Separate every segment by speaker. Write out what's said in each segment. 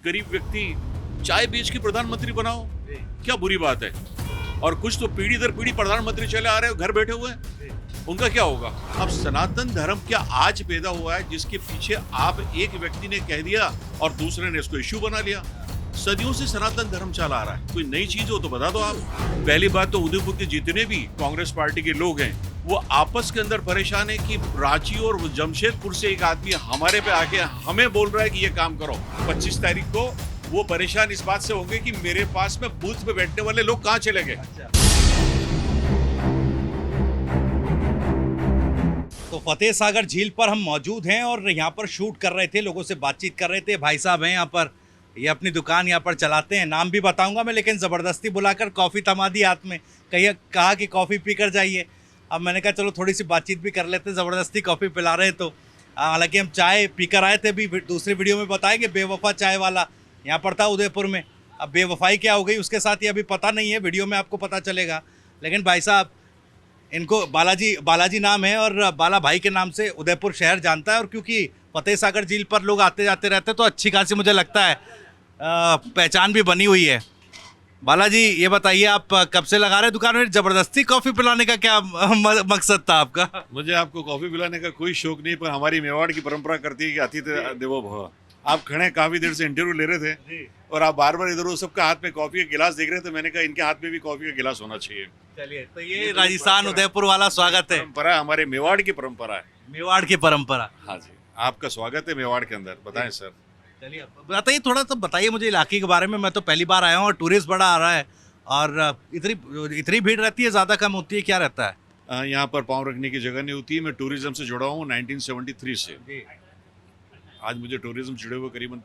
Speaker 1: गरीब व्यक्ति चाय बेच के प्रधानमंत्री बनाओ, क्या बुरी बात है। और कुछ तो पीढ़ी दर पीढ़ी प्रधानमंत्री चले आ रहे हो, घर बैठे हुए हैं, उनका क्या होगा। अब सनातन धर्म क्या आज पैदा हुआ है जिसके पीछे आप एक व्यक्ति ने कह दिया और दूसरे ने इसको इश्यू बना लिया। सदियों से सनातन धर्म चला आ रहा है, कोई नई चीज हो तो बता दो आप। पहली बात तो उदयपुर के जितने भी कांग्रेस पार्टी के लोग हैं वो आपस के अंदर परेशान है कि रांची और जमशेदपुर से एक आदमी हमारे पे आके हमें बोल रहा है कि ये काम करो। 25 तारीख को वो परेशान इस बात से होंगे कि मेरे पास में बूथ पे बैठने वाले लोग कहाँ चले गए।
Speaker 2: तो फतेह सागर झील पर हम मौजूद हैं और यहाँ पर शूट कर रहे थे, लोगों से बातचीत कर रहे थे। भाई साहब हैं यहाँ पर, ये अपनी दुकान यहाँ पर चलाते हैं, नाम भी बताऊंगा मैं, लेकिन ज़बरदस्ती बुलाकर कॉफ़ी थमा दी हाथ में, कहा कि कॉफ़ी पी कर जाइए। अब मैंने कहा चलो थोड़ी सी बातचीत भी कर लेते, ज़बरदस्ती कॉफ़ी पिला रहे तो। हालांकि हम चाय पी कर आए थे, भी दूसरी वीडियो में बताएंगे। बेवफा चाय वाला यहाँ पर था उदयपुर में, अब बेवफाई क्या हो गई उसके साथ ये अभी पता नहीं है, वीडियो में आपको पता चलेगा। लेकिन भाई साहब, इनको बालाजी नाम है और बाला भाई के नाम से उदयपुर शहर जानता है। और क्योंकि फतेह सागर झील पर लोग आते जाते रहते तो अच्छी खासी मुझे लगता है पहचान भी बनी हुई है। बालाजी ये बताइए, आप कब से लगा रहे दुकान में? ज़बरदस्ती कॉफ़ी पिलाने का क्या मकसद था आपका?
Speaker 1: मुझे आपको कॉफी पिलाने का कोई शौक नहीं, पर हमारी मेवाड़ की परंपरा करती है कि अतिथि देवो भव। आप खड़े काफी देर से इंटरव्यू ले रहे थे और आप बार बार इधर उधर सबका हाथ में कॉफी का गिलास देख रहे थे, मैंने कहा इनके हाथ में भी कॉफी का गिलास होना चाहिए।
Speaker 2: चलिए, तो ये राजस्थान उदयपुर वाला स्वागत है,
Speaker 1: परंपरा हमारे मेवाड़ की परंपरा है।
Speaker 2: मेवाड़ की परंपरा।
Speaker 1: हाँ जी, आपका स्वागत है मेवाड़ के अंदर। बताएं सर।
Speaker 2: चलिए बताइए, थोड़ा सा बताइए मुझे इलाके के बारे में। मैं तो पहली बार आया हूँ और टूरिस्ट बड़ा आ रहा है, और इतनी भीड़ रहती है, ज़्यादा कम होती है, क्या रहता है?
Speaker 1: यहाँ पर पाँव रखने की जगह नहीं होती है। मैं टूरिज्म से जुड़ा हूँ 1973 से। आज मुझे टूरिज्म जुड़े हुए करीबन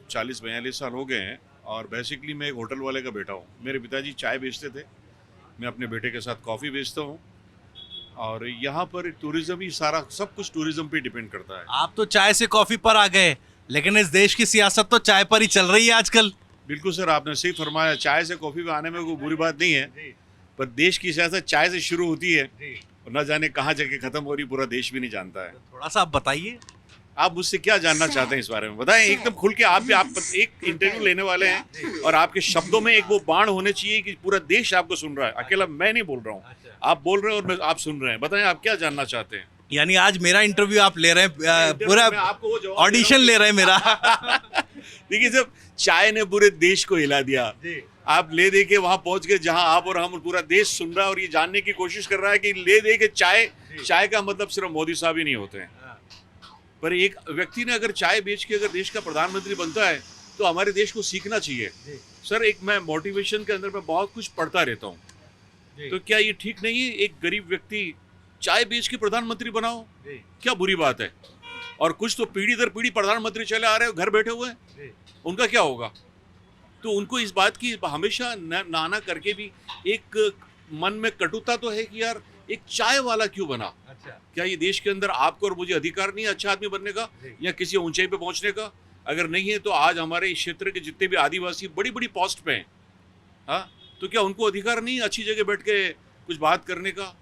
Speaker 1: 40-42 साल हो गए हैं। और बेसिकली मैं एक होटल वाले का बेटा हूँ। मेरे पिताजी चाय बेचते थे, मैं अपने बेटे के साथ कॉफ़ी बेचता हूँ। और यहाँ पर टूरिज्म ही सारा सब कुछ टूरिज्म पे डिपेंड करता है।
Speaker 2: आप तो चाय से कॉफ़ी पर आ गए, लेकिन इस देश की सियासत तो चाय पर ही चल रही है आजकल।
Speaker 1: बिल्कुल सर, आपने सही फरमाया। चाय से कॉफ़ी पे आने में कोई बुरी बात नहीं है, पर देश की सियासत चाय से शुरू होती है और न जाने कहाँ जाके ख़त्म हो रही, पूरा देश भी नहीं जानता है।
Speaker 2: थोड़ा सा आप बताइए,
Speaker 1: आप मुझसे क्या जानना चाहते हैं इस बारे में, बताएं एकदम खुल के। आप एक इंटरव्यू लेने वाले हैं और आपके शब्दों में एक वो बाण होने चाहिए कि पूरा देश आपको सुन रहा है। अकेला मैं नहीं बोल रहा हूँ, आप बोल रहे हैं और आप सुन रहे हैं। बताएं आप क्या जानना चाहते हैं।
Speaker 2: यानी आज मेरा इंटरव्यू आप ले रहे हैं, पूरा ऑडिशन ले रहे हैं मेरा।
Speaker 1: देखिए सर, चाय ने पूरे देश को हिला दिया। आप ले दे के वहां पहुंच गए जहां आप और हम, पूरा देश सुन रहा है और ये जानने की कोशिश कर रहा है कि ले दे के चाय का मतलब सिर्फ मोदी साहब ही नहीं होते हैं। पर एक व्यक्ति ने अगर चाय बेच के अगर देश का प्रधानमंत्री बनता है तो हमारे देश को सीखना चाहिए। सर, एक मैं मोटिवेशन के अंदर मैं बहुत कुछ पढ़ता रहता हूँ, तो क्या ये ठीक नहीं है एक गरीब व्यक्ति चाय बेच के प्रधानमंत्री बनाओ, क्या बुरी बात है। और कुछ तो पीढ़ी दर पीढ़ी प्रधानमंत्री चले आ रहे हो, घर बैठे हुए हैं, उनका क्या होगा। तो उनको इस बात की हमेशा नाना करके भी एक मन में कटुता तो है कि यार एक चाय वाला क्यों बना। क्या ये देश के अंदर आपको और मुझे अधिकार नहीं है अच्छा आदमी बनने का या किसी ऊंचाई पे पहुंचने का? अगर नहीं है तो आज हमारे इस क्षेत्र के जितने भी आदिवासी बड़ी बड़ी पोस्ट पे हैं, हाँ, तो क्या उनको अधिकार नहीं अच्छी जगह बैठ के कुछ बात करने का?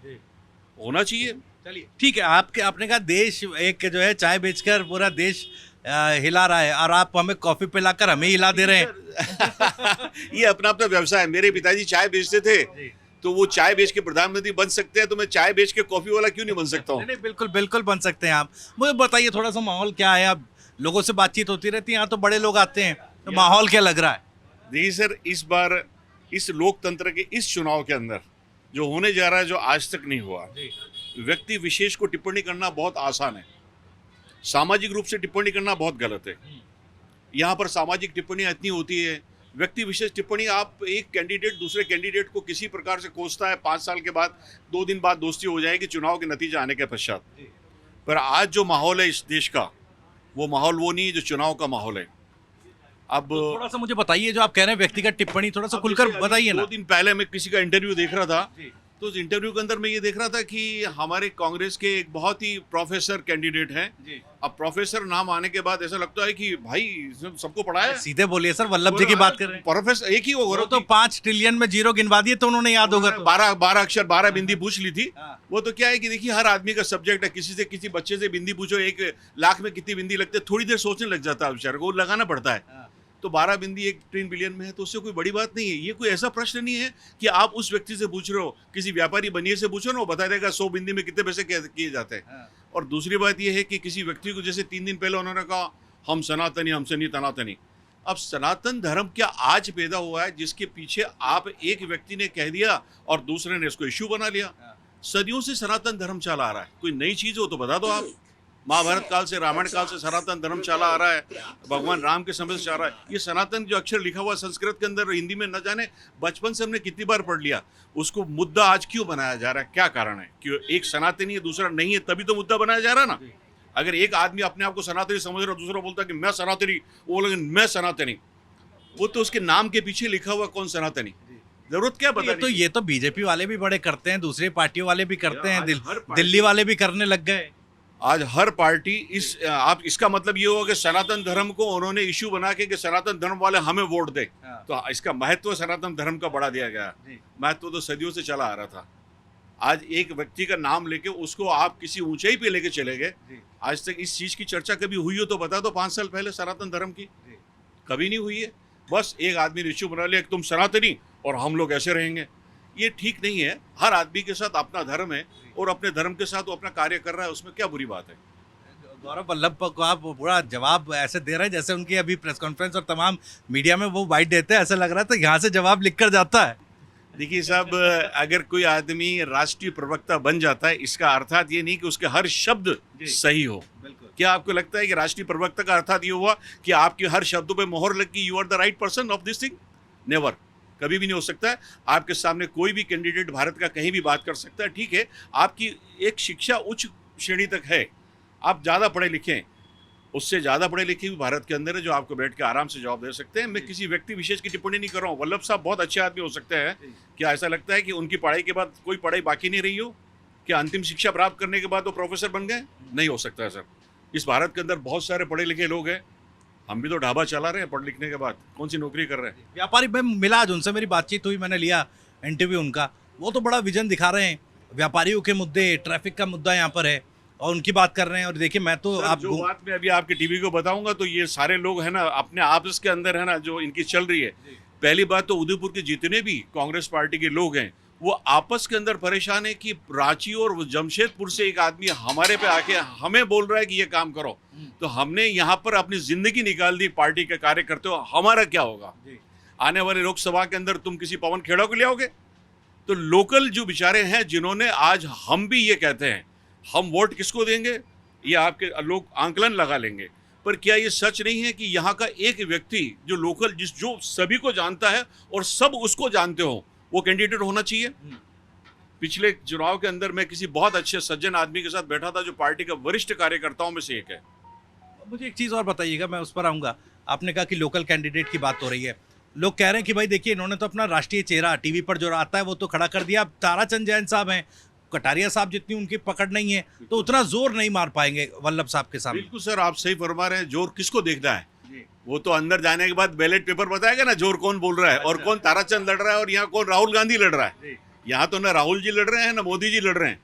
Speaker 1: होना चाहिए।
Speaker 2: चलिए ठीक है, आपने कहा देश एक जो है चाय बेचकर पूरा देश हिला रहा है और आप हमें कॉफी पिलाकर हमें हिला दे रहे हैं।
Speaker 1: ये अपना अपना व्यवसाय है। मेरे पिताजी चाय बेचते थे, तो वो चाय बेच के प्रधानमंत्री बन सकते हैं, तो मैं चाय बेच के कॉफी वाला क्यों नहीं बन सकता हूँ?
Speaker 2: नहीं, बिल्कुल बिल्कुल बन सकते हैं आप। मुझे बताइए थोड़ा सा माहौल क्या है? अब लोगों से बातचीत होती रहती है, यहाँ तो बड़े लोग आते हैं, तो माहौल क्या लग रहा है?
Speaker 1: देखिए सर, इस बार इस लोकतंत्र के इस चुनाव के अंदर जो होने जा रहा है, जो आज तक नहीं हुआ, व्यक्ति विशेष को टिप्पणी करना बहुत आसान है, सामाजिक रूप से टिप्पणी करना बहुत गलत है। यहाँ पर सामाजिक टिप्पणियाँ इतनी होती है, व्यक्ति विशेष टिप्पणी। आप एक कैंडिडेट दूसरे कैंडिडेट को किसी प्रकार से कोसता है, 5 साल के बाद 2 दिन बाद दोस्ती हो जाएगी चुनाव के नतीजे आने के पश्चात। पर आज जो माहौल है इस देश का, वो माहौल वो नहीं है जो चुनाव का माहौल है। अब
Speaker 2: तो थोड़ा सा मुझे बताइए, जो आप कह रहे हैं व्यक्तिगत टिप्पणी, थोड़ा सा खुलकर बताइए ना।
Speaker 1: 2 दिन पहले मैं किसी का इंटरव्यू देख रहा था, तो उस इंटरव्यू के अंदर मैं ये देख रहा था कि हमारे कांग्रेस के एक बहुत ही प्रोफेसर कैंडिडेट हैं। अब प्रोफेसर नाम आने के बाद ऐसा लगता है कि भाई सबको पढ़ा है।
Speaker 2: सीधे बोलिए सर, वल्लभ जी की बात कर रहे हैं।
Speaker 1: प्रोफेसर एक ही होगा,
Speaker 2: तो 5 ट्रिलियन में 0 गिनवा दिए तो उन्होंने याद होगा।
Speaker 1: 12 अक्षर 12 बिंदी पूछ ली थी। वो तो क्या है कि देखिए हर आदमी का सब्जेक्ट है। किसी बच्चे से बिंदी पूछो 1 लाख में कितनी बिंदी लगती है, थोड़ी देर सोचने लग जाता है बेचारे को, लगाना पड़ता है। तो 12 बिंदी 1 बिलियन में है, तो उससे कोई बड़ी बात नहीं है। ये कोई ऐसा प्रश्न नहीं है कि आप उस व्यक्ति से पूछ रहे हो, किसी व्यापारी बनिए से पूछो ना, वो बता देगा 100 बिंदी में कितने पैसे किए जाते हैं। और दूसरी बात ये है कि किसी व्यक्ति को जैसे 3 दिन पहले उन्होंने कहा हम सनातनी, हमसे नहीं तनातनी। अब सनातन धर्म क्या आज पैदा हुआ है जिसके पीछे आप एक व्यक्ति ने कह दिया और दूसरे ने इसको इश्यू बना लिया? सदियों से सनातन धर्म चला आ रहा है, कोई नई चीज हो तो बता दो आप। महाभारत काल से, रामायण काल से सनातन धर्म चला आ रहा है, भगवान राम के समय से चल रहा है। ये सनातन जो अक्षर लिखा हुआ संस्कृत के अंदर, हिंदी में न जाने बचपन से हमने कितनी बार पढ़ लिया, उसको मुद्दा आज क्यों बनाया जा रहा है? क्या कारण है? क्यों एक सनातनी है दूसरा नहीं है, तभी तो मुद्दा बनाया जा रहा है ना। अगर एक आदमी अपने आप को सनातनी समझ रहा, दूसरा बोलता है कि मैं सनातनी, वो बोले मैं सनातनी, वो तो उसके नाम के पीछे लिखा हुआ कौन सनातनी, जरूरत क्या बता।
Speaker 2: तो ये तो बीजेपी वाले भी बड़े करते हैं, दूसरी पार्टियों वाले भी करते हैं,
Speaker 1: पार्टी-
Speaker 2: दिल्ली वाले भी करने लग गए।
Speaker 1: आज हर पार्टी आप इसका मतलब ये होगा कि सनातन धर्म को उन्होंने इश्यू बना के कि सनातन धर्म वाले हमें वोट दे, तो इसका महत्व सनातन धर्म का बढ़ा दिया गया। महत्व तो सदियों से चला आ रहा था। आज एक व्यक्ति का नाम लेके उसको आप किसी ऊंचाई पे लेके चले गए। आज तक इस चीज की चर्चा कभी हुई हो तो बता दो, 5 साल पहले सनातन धर्म की कभी नहीं हुई है। बस एक आदमी ने इश्यू बना लिया कि तुम सनातनी और हम लोग ऐसे रहेंगे। ये ठीक नहीं है। हर आदमी के साथ अपना धर्म है और अपने धर्म के साथ वो अपना कार्य कर रहा है, उसमें क्या बुरी बात है?
Speaker 2: गौरव वल्लभ को आप पूरा जवाब ऐसे दे रहे हैं जैसे उनकी अभी प्रेस कॉन्फ्रेंस और तमाम मीडिया में वो बाइट देते हैं, ऐसा लग रहा है तो यहाँ से जवाब लिख कर जाता है।
Speaker 1: देखिए साहब, अगर कोई आदमी राष्ट्रीय प्रवक्ता बन जाता है, इसका अर्थात ये नहीं कि उसके हर शब्द सही हो। क्या आपको लगता है कि राष्ट्रीय प्रवक्ता का अर्थात ये हुआ कि आपके हर शब्दों पे मोहर लग गई, you are the right person of this thing? Never, कभी भी नहीं हो सकता है। आपके सामने कोई भी कैंडिडेट भारत का कहीं भी बात कर सकता है, ठीक है, आपकी एक शिक्षा उच्च श्रेणी तक है, आप ज़्यादा पढ़े लिखे हैं, उससे ज़्यादा पढ़े लिखे भी भारत के अंदर है जो आपको बैठ के आराम से जवाब दे सकते हैं। मैं किसी व्यक्ति विशेष की टिप्पणी नहीं कर रहा हूँ। वल्लभ साहब बहुत अच्छे आदमी हो सकते हैं। क्या ऐसा लगता है कि उनकी पढ़ाई के बाद कोई पढ़ाई बाकी नहीं रही हो? क्या अंतिम शिक्षा प्राप्त करने के बाद वो प्रोफेसर बन गए? नहीं हो सकता है सर। इस भारत के अंदर बहुत सारे पढ़े लिखे लोग हैं। हम भी तो ढाबा चला रहे हैं पढ़ लिखने के बाद, कौन सी नौकरी कर रहे हैं?
Speaker 2: व्यापारी मैं मिला आज उनसे, मेरी बातचीत हुई, मैंने लिया इंटरव्यू उनका। वो तो बड़ा विजन दिखा रहे हैं, व्यापारियों के मुद्दे, ट्रैफिक का मुद्दा यहाँ पर है और उनकी बात कर रहे हैं। और देखिए मैं तो
Speaker 1: सर, जो बात मैं अभी आपके टीवी को बताऊंगा तो ये सारे लोग है ना अपने आपस के अंदर है ना जो इनकी चल रही है। पहली बात तो उदयपुर के जितने भी कांग्रेस पार्टी के लोग हैं वो आपस के अंदर परेशान है कि रांची और जमशेदपुर से एक आदमी हमारे पे आके हमें बोल रहा है कि ये काम करो, तो हमने यहाँ पर अपनी जिंदगी निकाल दी पार्टी के कार्य करते हो, हमारा क्या होगा? आने वाले लोकसभा के अंदर तुम किसी पवन खेड़ा को ले आओगे? तो लोकल जो बेचारे हैं जिन्होंने आज हम भी ये कहते हैं हम वोट किसको देंगे, ये आपके लोग आंकलन लगा लेंगे, पर क्या ये सच नहीं है कि यहाँ का एक व्यक्ति जो लोकल जो सभी को जानता है और सब उसको जानते हो, वो कैंडिडेट होना चाहिए? पिछले चुनाव के अंदर मैं किसी बहुत अच्छे सज्जन आदमी के साथ बैठा था जो पार्टी का वरिष्ठ कार्यकर्ताओं में से एक है।
Speaker 2: मुझे एक चीज़ और बताइएगा, मैं उस पर आऊँगा। आपने कहा कि लोकल कैंडिडेट की बात हो रही है, लोग कह रहे हैं कि भाई देखिए इन्होंने तो अपना राष्ट्रीय चेहरा टीवी पर जो आता है वो तो खड़ा कर दिया। अब ताराचंद जैन साहब हैं, कटारिया साहब जितनी उनकी पकड़ नहीं है तो उतना जोर नहीं मार पाएंगे वल्लभ साहब के सामने।
Speaker 1: बिल्कुल सर, आप सही फरमा रहे हैं। जोर किसको देखना है? वो तो अंदर जाने के बाद बैलेट पेपर बताएगा ना जोर कौन बोल रहा है और कौन ताराचंद लड़ रहा है और यहाँ कौन राहुल गांधी लड़ रहा है। यहाँ तो ना राहुल जी लड़ रहे हैं ना मोदी जी लड़ रहे हैं।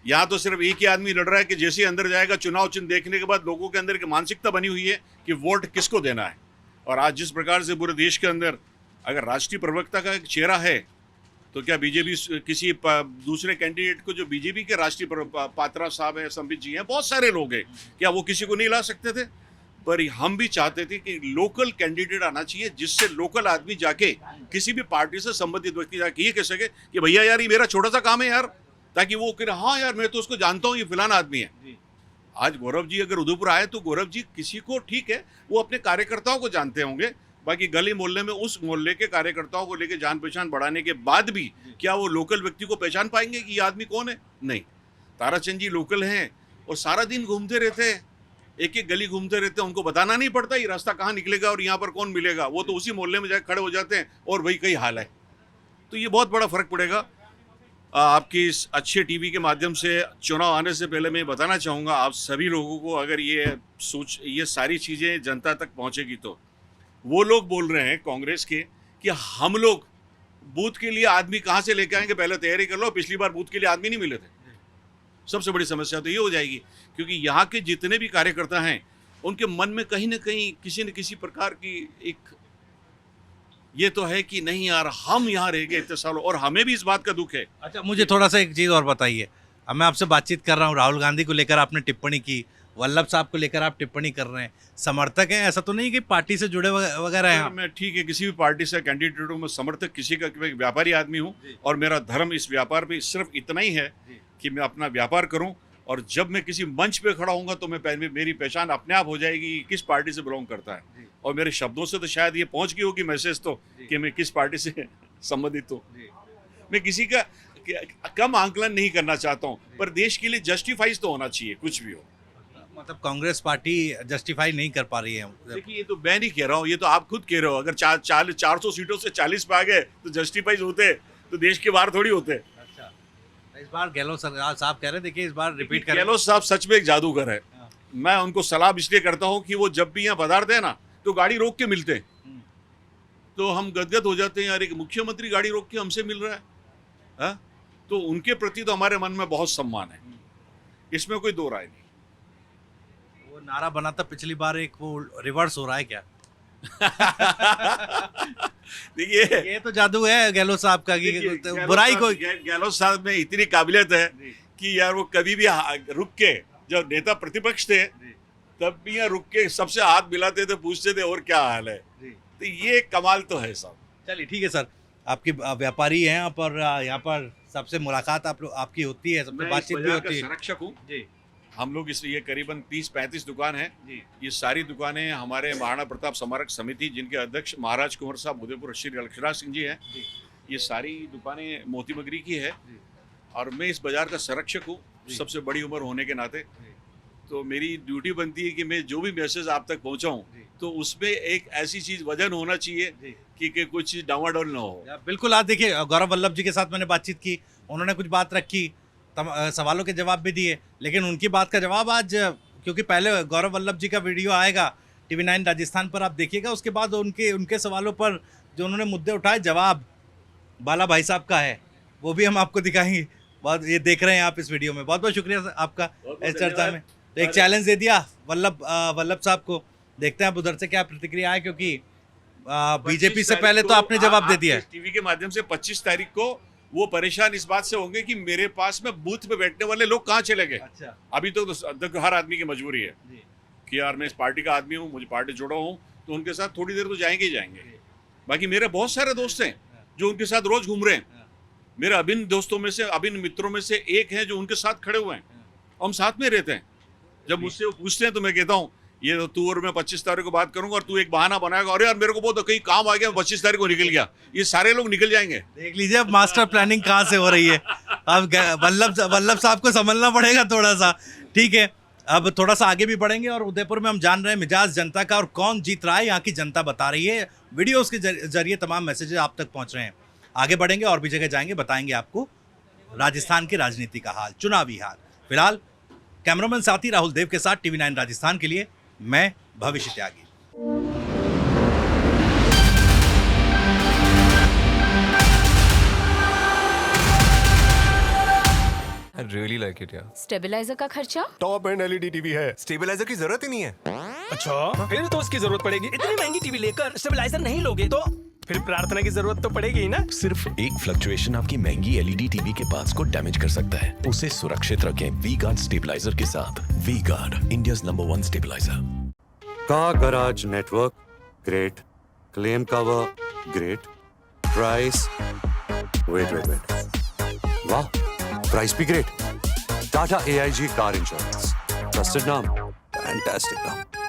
Speaker 1: यहाँ तो सिर्फ एक ही आदमी लड़ रहा है कि जैसे ही अंदर जाएगा चुनाव चिन्ह देखने के बाद लोगों के अंदर एक मानसिकता बनी हुई है कि वोट किसको देना है। और आज जिस प्रकार से पूरे देश के अंदर अगर राष्ट्रीय प्रवक्ता का एक चेहरा है तो क्या बीजेपी किसी दूसरे कैंडिडेट को, जो बीजेपी के राष्ट्रीय पात्रा साहब हैं, संबित जी हैं, बहुत सारे लोग हैं, क्या वो किसी को नहीं ला सकते थे? पर हम भी चाहते थे कि लोकल कैंडिडेट आना चाहिए जिससे लोकल आदमी जाके किसी भी पार्टी से संबंधित व्यक्ति जाके ये कह सके कि भैया यार ये मेरा छोटा सा काम है यार, ताकि वो कहे हाँ यार मैं तो उसको जानता हूँ, ये फिलाना आदमी है। आज गौरव जी अगर उदयपुर आए तो गौरव जी किसी को, ठीक है, वो अपने कार्यकर्ताओं को जानते होंगे, बाकी गली मोहल्ले में उस मोहल्ले के कार्यकर्ताओं को लेके जान पहचान बढ़ाने के बाद भी क्या वो लोकल व्यक्ति को पहचान पाएंगे कि ये आदमी कौन है? नहीं। ताराचंद जी लोकल हैं और सारा दिन घूमते रहते हैं, एक एक गली घूमते रहते हैं, उनको बताना नहीं पड़ता ये रास्ता कहाँ निकलेगा और यहाँ पर कौन मिलेगा, वो तो उसी मोहल्ले में जाकर खड़े हो जाते हैं और वही कई हाल है। तो ये बहुत बड़ा फर्क पड़ेगा। आपकी इस अच्छे टीवी के माध्यम से चुनाव आने से पहले मैं बताना चाहूँगा आप सभी लोगों को, अगर ये सारी चीज़ें जनता तक पहुँचेगी तो वो लोग बोल रहे हैं कांग्रेस के कि हम लोग बूथ के लिए आदमी कहाँ से लेके आएंगे, पहले तैयारी कर लो, पिछली बार बूथ के लिए आदमी नहीं मिले थे। सबसे बड़ी समस्या तो ये हो जाएगी क्योंकि यहाँ के जितने भी कार्यकर्ता हैं उनके मन में कहीं ना कहीं किसी न किसी प्रकार की एक ये तो है कि नहीं यार हम यहाँ रह गए इतने सालों, और हमें भी इस बात का दुख है।
Speaker 2: अच्छा, मुझे थोड़ा सा एक चीज़ और बताइए। अब मैं आपसे बातचीत कर रहा हूँ, राहुल गांधी को लेकर आपने टिप्पणी की, वल्लभ साहब को लेकर आप टिप्पणी कर रहे हैं, समर्थक हैं, ऐसा तो नहीं कि पार्टी से जुड़े वगैरह हैं
Speaker 1: सर,
Speaker 2: आप?
Speaker 1: मैं ठीक है किसी भी पार्टी से कैंडिडेट हूँ, मैं समर्थक किसी का, मैं एक व्यापारी आदमी हूँ और मेरा धर्म इस व्यापार पे सिर्फ इतना ही है कि मैं अपना व्यापार करूँ, और जब मैं किसी मंच पे खड़ा हूँगा तो मैं मेरी पहचान अपने आप हो जाएगी कि किस पार्टी से बिलोंग करता है, और मेरे शब्दों से तो शायद ये पहुँच गई होगी मैसेज तो कि मैं किस पार्टी से संबंधित हूँ। मैं किसी का कम आंकलन नहीं करना चाहता हूँ, पर देश के लिए जस्टिफाइज तो होना चाहिए कुछ भी हो।
Speaker 2: मतलब कांग्रेस पार्टी जस्टिफाई नहीं कर पा रही है?
Speaker 1: देखिए, ये तो मैं नहीं कह रहा हूँ, ये तो आप खुद कह रहे हो। अगर 400 सीटों से 40 पे आ गए तो जस्टिफाइज होते, तो देश के बाहर थोड़ी होते।
Speaker 2: अच्छा, इस बार गहलोत साहब कह रहे, देखिए इस बार रिपीट करें।
Speaker 1: गहलोत साहब सच में एक जादूगर है। मैं उनको सलाह इसलिए करता हूँ कि वो जब भी यहाँ पधारते हैं ना तो गाड़ी रोक के मिलते हैं, तो हम गदगद हो जाते हैं, यार एक मुख्यमंत्री गाड़ी रोक के हमसे मिल रहा है, हा? तो उनके प्रति तो हमारे मन में बहुत सम्मान है, इसमें कोई दो राय नहीं।
Speaker 2: वो नारा बना था पिछली बार, एक वो रिवर्स हो रहा है क्या?
Speaker 1: देखिए,
Speaker 2: ये तो जादू है गहलोत साहब का कि बुराई को।
Speaker 1: गहलोत साहब में इतनी काबिलियत है कि यार वो कभी भी रुक के, जब नेता प्रतिपक्ष थे तब भी यहाँ रुक के सबसे हाथ मिलाते थे, पूछते थे और क्या हाल है। तो ये कमाल तो है साहब।
Speaker 2: चलिए ठीक है सर, आपकी व्यापारी हैं आप, और यहाँ पर सबसे मुलाकात आपकी होती है, सबसे बातचीत भी होती है।
Speaker 1: संरक्षक हूँ जी। हम लोग ये करीबन 30-35 दुकान है। ये सारी दुकानें हमारे महाराणा प्रताप स्मारक समिति, जिनके अध्यक्ष महाराज कुंवर साहब उदयपुर श्री लक्ष्मणराज सिंह जी हैं, ये सारी दुकानें मोती मगरी की है, और मैं इस बाजार का संरक्षक हूँ सबसे बड़ी उम्र होने के नाते। तो मेरी ड्यूटी बनती है कि मैं जो भी मैसेज आप तक पहुँचाऊँ तो उसमें एक ऐसी चीज़ वजन होना चाहिए कि कोई चीज़ डावाडोल ना हो।
Speaker 2: बिल्कुल। आज देखिए, गौरव वल्लभ जी के साथ मैंने बातचीत की, उन्होंने कुछ बात रखी, सवालों के जवाब भी दिए, लेकिन उनकी बात का जवाब आज, क्योंकि पहले गौरव वल्लभ जी का वीडियो आएगा TV9 राजस्थान पर, आप देखिएगा, उसके बाद उनके सवालों पर जो उन्होंने मुद्दे उठाए, जवाब बाला भाई साहब का है, वो भी हम आपको दिखाएंगे। बहुत ये देख रहे हैं आप इस वीडियो में। बहुत बहुत शुक्रिया आपका इस चर्चा में। तो एक चैलेंज दे दिया वल्लभ साहब को, देखते हैं आप उधर से क्या प्रतिक्रिया है, क्योंकि बीजेपी से पहले तो आपने जवाब दे दिया है।
Speaker 1: टीवी के माध्यम से 25 तारीख को वो परेशान इस बात से होंगे कि मेरे पास में बूथ पे बैठने वाले लोग कहाँ चले गए।
Speaker 2: अच्छा।
Speaker 1: अभी तो हर आदमी की मजबूरी है कि यार मैं इस पार्टी का आदमी हूँ, मुझे पार्टी जुड़ा हूँ, तो उनके साथ थोड़ी देर तो जाएंगे ही जाएंगे। बाकी मेरे बहुत सारे दोस्त हैं जो उनके साथ रोज घूम रहे हैं। मेरे अभिन्न मित्रों में से एक है जो उनके साथ खड़े हुए हैं, हम साथ में रहते हैं। जब मुझसे वो पूछते हैं तो मैं कहता हूँ ये तो तू और मैं 25 तारीख को बात करूंगा, और तू एक बहाना बनाएगा, अरे यार मेरे को बहुत कहीं काम आ गया, 25 तारीख को निकल गया, ये सारे लोग निकल जाएंगे।
Speaker 2: देख लीजिए अब मास्टर प्लानिंग कहाँ से हो रही है। अब वल्लभ साहब को समझना पड़ेगा थोड़ा सा। ठीक है, अब थोड़ा सा आगे भी बढ़ेंगे, और उदयपुर में हम जान रहे हैं मिजाज जनता का, और कौन जीत रहा है यहाँ की जनता बता रही है। वीडियोस के जरिए तमाम मैसेजेस आप तक पहुँच रहे हैं। आगे बढ़ेंगे और भी जगह जाएंगे, बताएंगे आपको राजस्थान की राजनीति का हाल, चुनावी हाल। फिलहाल कैमरामैन साथी राहुल देव के साथ TV9 राजस्थान के लिए मैं Bhavishya Tyagi.
Speaker 3: I really like it, yeah.
Speaker 4: Stabiliser का खर्चा?
Speaker 5: टॉप एंड एलईडी टीवी है,
Speaker 3: स्टेबलाइजर की जरूरत ही नहीं है।
Speaker 5: अच्छा फिर तो उसकी जरूरत पड़ेगी।
Speaker 6: इतनी महंगी टीवी लेकर स्टेबलाइजर नहीं लोगे तो
Speaker 5: फिर प्रार्थना की जरूरत तो पड़ेगी ही ना।
Speaker 7: सिर्फ एक फ्लक्चुएशन आपकी महंगी एलईडी टीवी के पार्ट्स को डैमेज कर सकता है। उसे सुरक्षित रखें V-Guard स्टेबलाइजर के साथ। V-Guard, India's number 1 stabiliser.
Speaker 8: Car garage network great, claim cover great, price wait वाह, प्राइस भी great. Tata AIG car insurance, trusted नाम, फैंटास्टिक नाम।